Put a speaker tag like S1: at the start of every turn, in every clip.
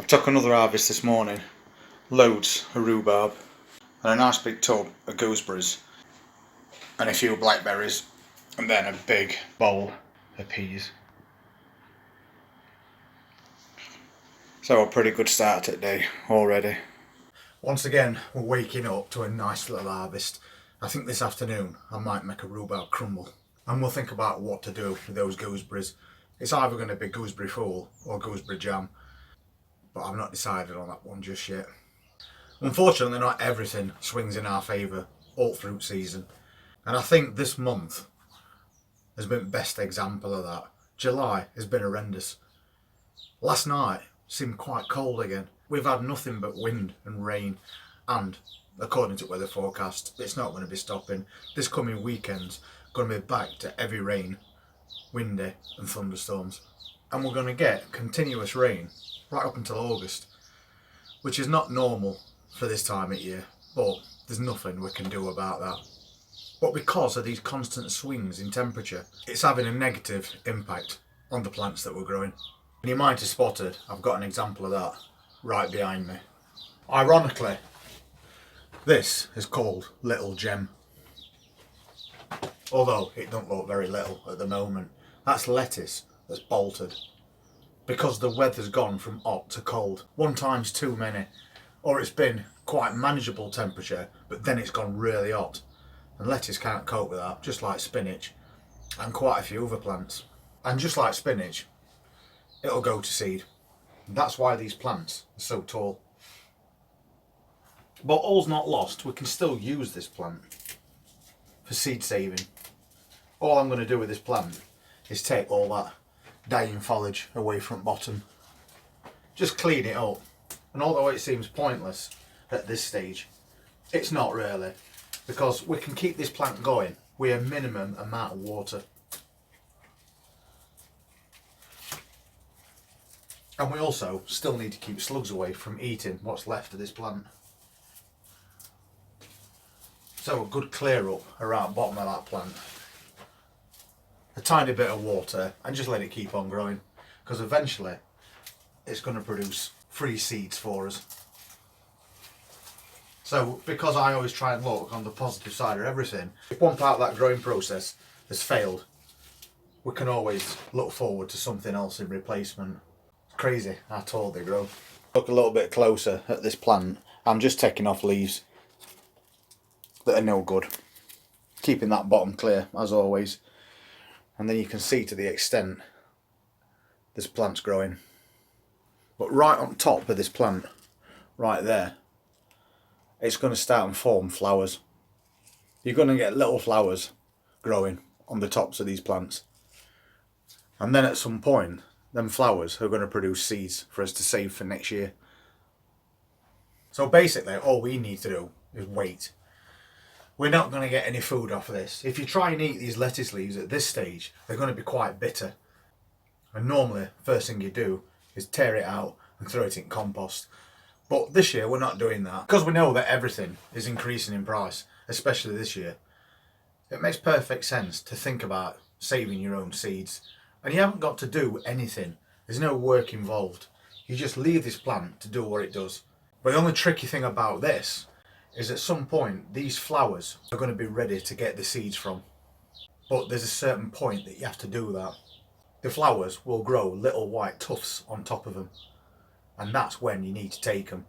S1: Took another harvest this morning, loads of rhubarb and a nice big tub of gooseberries and a few blackberries and then a big bowl of peas. So a pretty good start to the day already. Once again we're waking up to a nice little harvest. I think this afternoon I might make a rhubarb crumble and we'll think about what to do with those gooseberries. It's either going to be gooseberry fool or gooseberry jam, but I've not decided on that one just yet. Unfortunately, not everything swings in our favour all fruit season, and I think this month has been the best example of that. July has been horrendous. Last night seemed quite cold again. We've had nothing but wind and rain, and according to weather forecast, it's not going to be stopping. This coming weekend's going to be back to heavy rain, windy and thunderstorms, and we're going to get continuous rain right up until August, which is not normal for this time of year, but there's nothing we can do about that. But because of these constant swings in temperature, it's having a negative impact on the plants that we're growing. And you might have spotted, I've got an example of that right behind me. Ironically, this is called Little Gem, although it don't look very little at the moment. That's lettuce that's bolted because the weather's gone from hot to cold. One time's too many, or it's been quite manageable temperature, but then it's gone really hot. And lettuce can't cope with that, just like spinach and quite a few other plants. And just like spinach, it'll go to seed. And that's why these plants are so tall. But all's not lost, we can still use this plant for seed saving. All I'm going to do with this plant is take all that dying foliage away from bottom, just clean it up. And although it seems pointless at this stage, it's not really, because we can keep this plant going with a minimum amount of water. And we also still need to keep slugs away from eating what's left of this plant. So a good clear up around the bottom of that plant, a tiny bit of water, and just let it keep on growing, because eventually it's going to produce free seeds for us. So because I always try and look on the positive side of everything, if one part of that growing process has failed, we can always look forward to something else in replacement. It's crazy how tall they grow. Look a little bit closer at this plant. I'm just taking off leaves that are no good, keeping that bottom clear as always. And then you can see to the extent this plant's growing. But right on top of this plant, right there, it's going to start and form flowers. You're going to get little flowers growing on the tops of these plants. And then at some point, them flowers are going to produce seeds for us to save for next year. So basically, all we need to do is wait. We're not going to get any food off of this. If you try and eat these lettuce leaves at this stage, they're going to be quite bitter. And normally, first thing you do is tear it out and throw it in compost. But this year, we're not doing that, because we know that everything is increasing in price, especially this year. It makes perfect sense to think about saving your own seeds. And you haven't got to do anything. There's no work involved. You just leave this plant to do what it does. But the only tricky thing about this is at some point these flowers are going to be ready to get the seeds from. But there's a certain point that you have to do that. The flowers will grow little white tufts on top of them, and that's when you need to take them.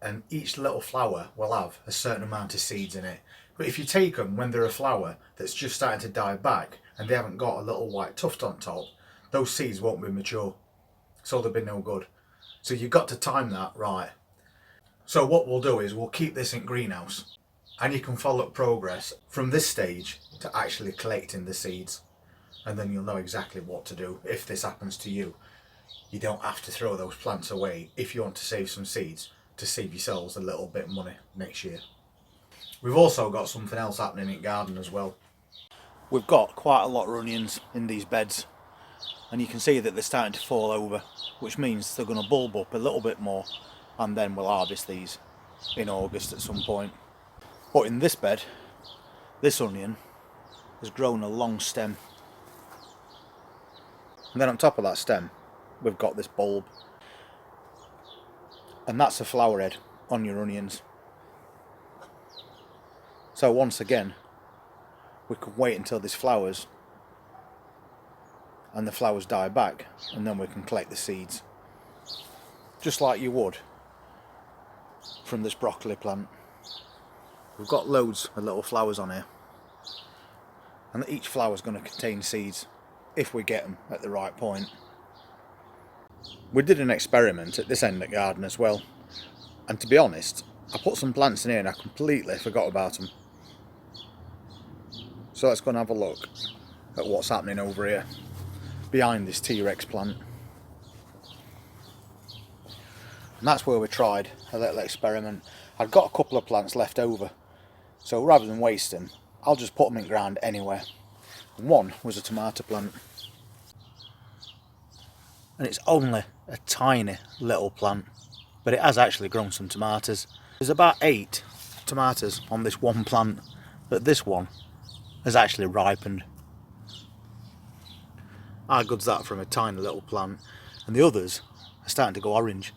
S1: And each little flower will have a certain amount of seeds in it. But if you take them when they're a flower that's just starting to die back and they haven't got a little white tuft on top, those seeds won't be mature, so they'll be no good. So you've got to time that right. So what we'll do is we'll keep this in greenhouse, and you can follow progress from this stage to actually collecting the seeds, and then you'll know exactly what to do if this happens to you. You don't have to throw those plants away if you want to save some seeds to save yourselves a little bit of money next year. We've also got something else happening in garden as well. We've got quite a lot of onions in these beds, and you can see that they're starting to fall over, which means they're going to bulb up a little bit more, and then we'll harvest these in August at some point. But in this bed, this onion has grown a long stem, and then on top of that stem we've got this bulb. And that's a flower head on your onions. So once again, we can wait until this flowers and the flowers die back, and then we can collect the seeds. Just like you would from this broccoli plant. We've got loads of little flowers on here, and each flower is going to contain seeds if we get them at the right point. We did an experiment at this end of the garden as well, and to be honest, I put some plants in here and I completely forgot about them. So let's go and have a look at what's happening over here behind this T-Rex plant. And that's where we tried a little experiment. I'd got a couple of plants left over, so rather than waste them, I'll just put them in ground anywhere. And one was a tomato plant. And it's only a tiny little plant, but it has actually grown some tomatoes. There's about 8 tomatoes on this one plant, but this one has actually ripened. How good's that from a tiny little plant? And the others are starting to go orange,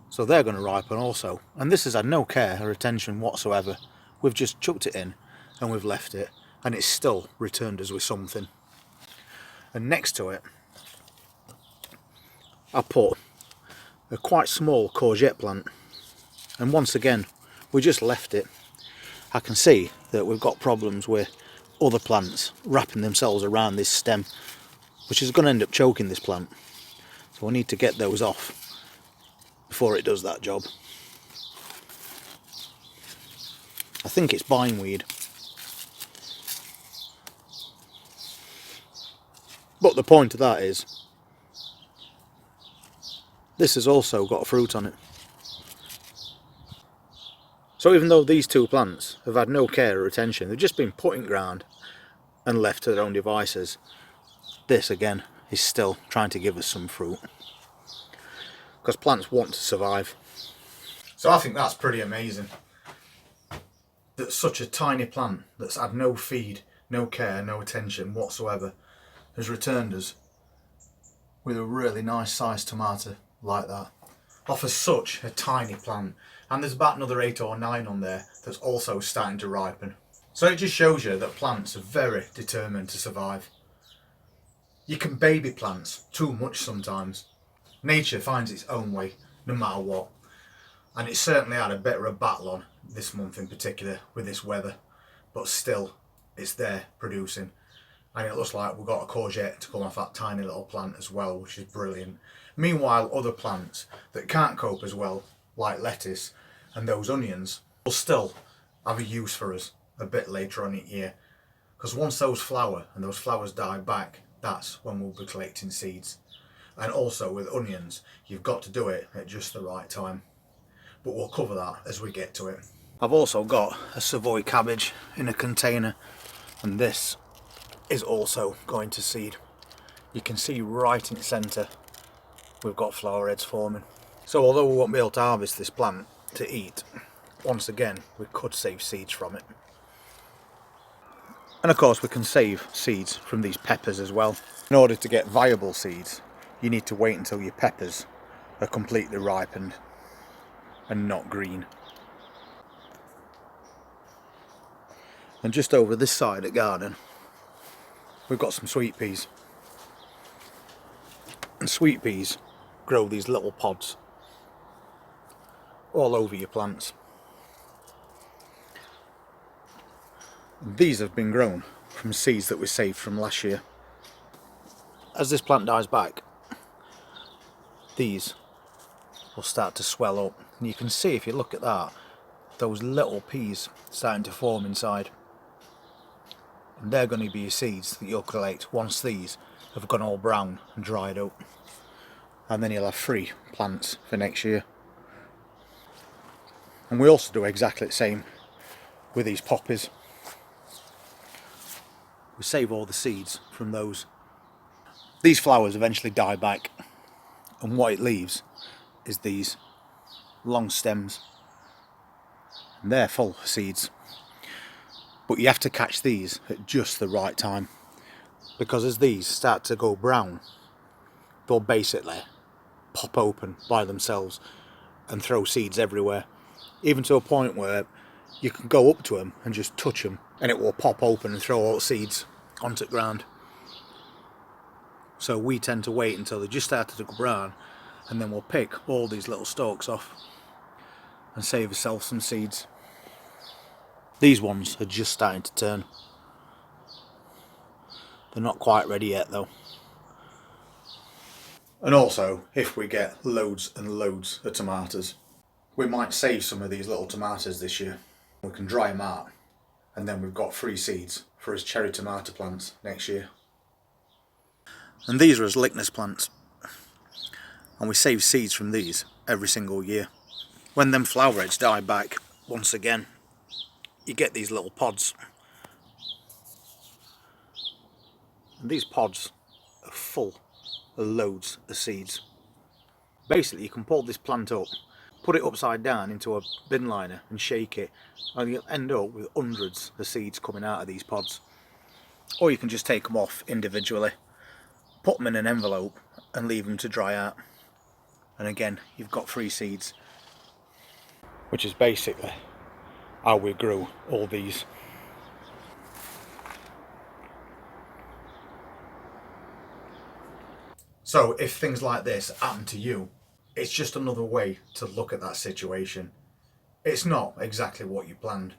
S1: so they're going to ripen also. And this has had no care or attention whatsoever. We've just chucked it in and we've left it, and it's still returned us with something. And next to it I put a quite small courgette plant, and once again we just left it. I can see that we've got problems with other plants wrapping themselves around this stem, which is going to end up choking this plant, so we need to get those off before it does that job. I think it's bindweed, but the point of that is this has also got fruit on it. So even though these 2 plants have had no care or attention, they've just been put in ground and left to their own devices, this again is still trying to give us some fruit, because plants want to survive. So I think that's pretty amazing that such a tiny plant that's had no feed, no care, no attention whatsoever has returned us with a really nice sized tomato like that off of such a tiny plant. And there's about another 8 or 9 on there that's also starting to ripen. So it just shows you that plants are very determined to survive. You can baby plants too much sometimes. Nature finds its own way no matter what, and it certainly had a bit of a battle on this month in particular with this weather, but still it's there producing. And it looks like we've got a courgette to come off that tiny little plant as well, which is brilliant. Meanwhile, other plants that can't cope as well, like lettuce and those onions, will still have a use for us a bit later on in the year. Because once those flower and those flowers die back, that's when we'll be collecting seeds. And also with onions, you've got to do it at just the right time. But we'll cover that as we get to it. I've also got a Savoy cabbage in a container, and this is also going to seed. You can see right in the centre we've got flower heads forming. So although we won't be able to harvest this plant to eat, once again we could save seeds from it. And of course we can save seeds from these peppers as well. In order to get viable seeds, you need to wait until your peppers are completely ripened and not green. And just over this side of the garden we've got some sweet peas. And sweet peas grow these little pods all over your plants. And these have been grown from seeds that we saved from last year. As this plant dies back, these will start to swell up, and you can see, if you look at that, those little peas starting to form inside. And they're going to be your seeds that you'll collect once these have gone all brown and dried up. And then you'll have 3 plants for next year. And we also do exactly the same with these poppies. We save all the seeds from those. These flowers eventually die back, and what it leaves is these long stems, and they're full of seeds. But you have to catch these at just the right time, because as these start to go brown, they'll basically pop open by themselves, and throw seeds everywhere, even to a point where you can go up to them and just touch them and it will pop open and throw all the seeds onto the ground. So we tend to wait until they just started to go brown, and then we'll pick all these little stalks off and save ourselves some seeds. These ones are just starting to turn. They're not quite ready yet though. And also, if we get loads and loads of tomatoes, we might save some of these little tomatoes this year. We can dry them out, and then we've got free seeds for his cherry tomato plants next year. And these are his lickness plants, and we save seeds from these every single year. When them flower heads die back once again, you get these little pods, and these pods are full of loads of seeds. Basically, you can pull this plant up, put it upside down into a bin liner and shake it, and you'll end up with hundreds of seeds coming out of these pods. Or you can just take them off individually, put them in an envelope and leave them to dry out, and again you've got free seeds, which is basically how we grew all these. So if things like this happen to you, it's just another way to look at that situation. It's not exactly what you planned,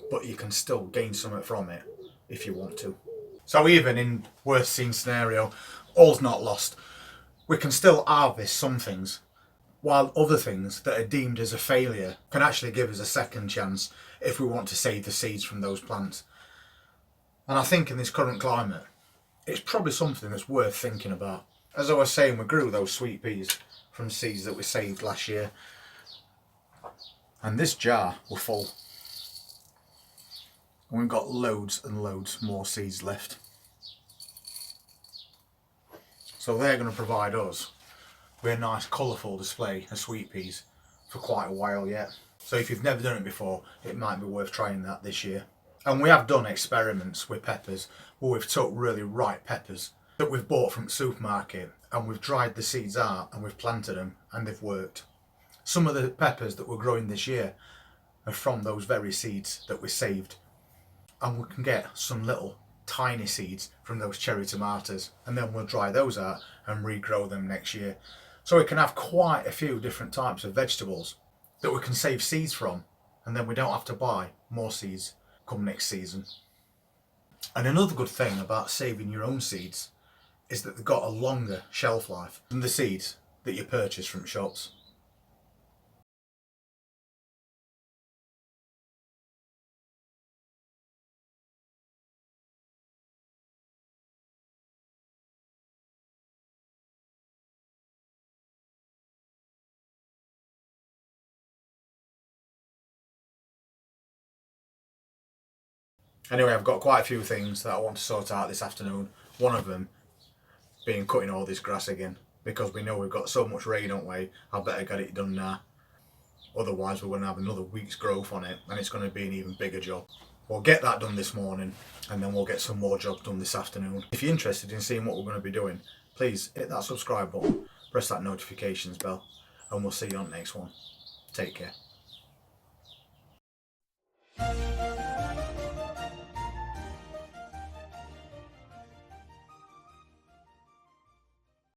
S1: but you can still gain something from it if you want to. So even in worst scene scenario, all's not lost. We can still harvest some things, while other things that are deemed as a failure can actually give us a second chance if we want to save the seeds from those plants. And I think in this current climate, it's probably something that's worth thinking about. As I was saying, we grew those sweet peas from seeds that we saved last year, and this jar was full. And we've got loads and loads more seeds left. So they're going to provide us with a nice colourful display of sweet peas for quite a while yet. So if you've never done it before, it might be worth trying that this year. And we have done experiments with peppers where we've took really ripe peppers that we've bought from the supermarket, and we've dried the seeds out and we've planted them, and they've worked. Some of the peppers that we're growing this year are from those very seeds that we saved, and we can get some little tiny seeds from those cherry tomatoes, and then we'll dry those out and regrow them next year. So we can have quite a few different types of vegetables that we can save seeds from, and then we don't have to buy more seeds come next season. And another good thing about saving your own seeds is that they've got a longer shelf life than the seeds that you purchase from shops. Anyway, I've got quite a few things that I want to sort out this afternoon. One of them being cutting all this grass again, because we know we've got so much rain, don't we? I better get it done now. Otherwise we're going to have another week's growth on it, and it's going to be an even bigger job. We'll get that done this morning, and then we'll get some more jobs done this afternoon. If you're interested in seeing what we're going to be doing, please hit that subscribe button, press that notifications bell, and we'll see you on the next one. Take care.